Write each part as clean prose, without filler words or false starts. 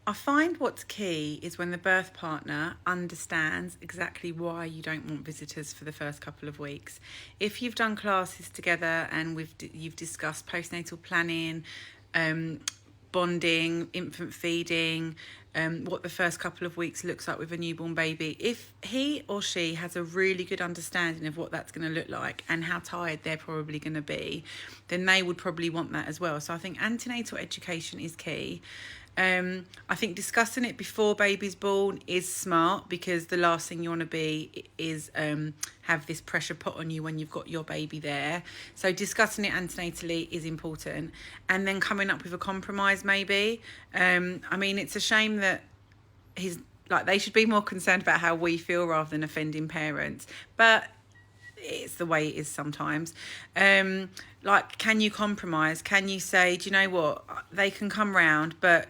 I find what's key is when the birth partner understands exactly why you don't want visitors for the first couple of weeks. If you've done classes together and you've discussed postnatal planning, um, bonding, infant feeding, what the first couple of weeks looks like with a newborn baby. If he or she has a really good understanding of what that's going to look like and how tired they're probably going to be, then they would probably want that as well. So I think antenatal education is key. I think discussing it before baby's born is smart, because the last thing you want to be is have this pressure put on you when you've got your baby there. So discussing it antenatally is important, and then coming up with a compromise maybe. I mean, it's a shame that they should be more concerned about how we feel rather than offending parents, but it's the way it is sometimes. Can you compromise? Can you say, do you know what, they can come round, but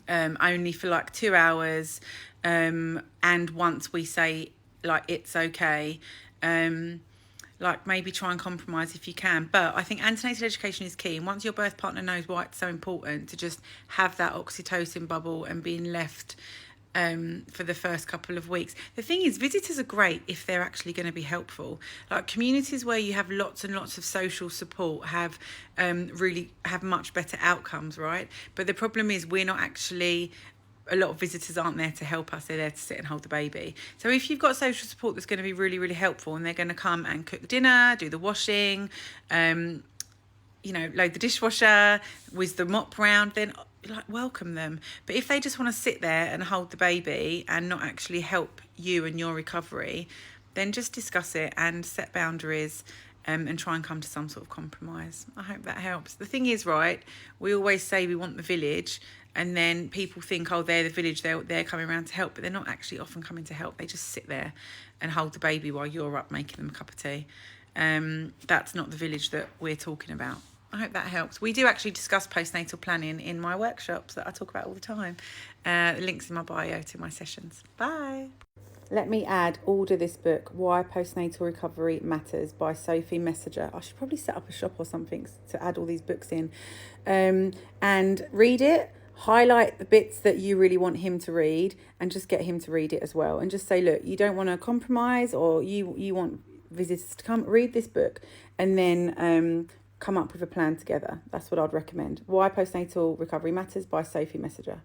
only for like 2 hours, and once we say like it's okay, maybe try and compromise if you can. But I think antenatal education is key, and once your birth partner knows why it's so important to just have that oxytocin bubble and being left for the first couple of weeks. The thing is, visitors are great if they're actually going to be helpful. Like communities where you have lots and lots of social support have really have much better outcomes, right? But the problem is a lot of visitors aren't there to help us, they're there to sit and hold the baby. So if you've got social support that's going to be really, really helpful, and they're going to come and cook dinner, do the washing, load the dishwasher, whiz the mop round, then welcome them. But if they just want to sit there and hold the baby and not actually help you and your recovery, then just discuss it and set boundaries, and try and come to some sort of compromise. I hope that helps. The thing is, right, we always say we want the village, and then people think, oh, they're the village, they're coming around to help, but they're not actually often coming to help. They just sit there and hold the baby while you're up making them a cup of tea. That's not the village that we're talking about. I hope that helps. We do actually discuss postnatal planning in my workshops that I talk about all the time. The link's in my bio to my sessions. Bye. Let me order this book, Why Postnatal Recovery Matters, by Sophie Messenger. I should probably set up a shop or something to add all these books in. And read it, highlight the bits that you really want him to read, and just get him to read it as well. And just say, look, you don't want to compromise, or you want visitors to come, read this book, and then come up with a plan together. That's what I'd recommend. Why Postnatal Recovery Matters by Sophie Messenger.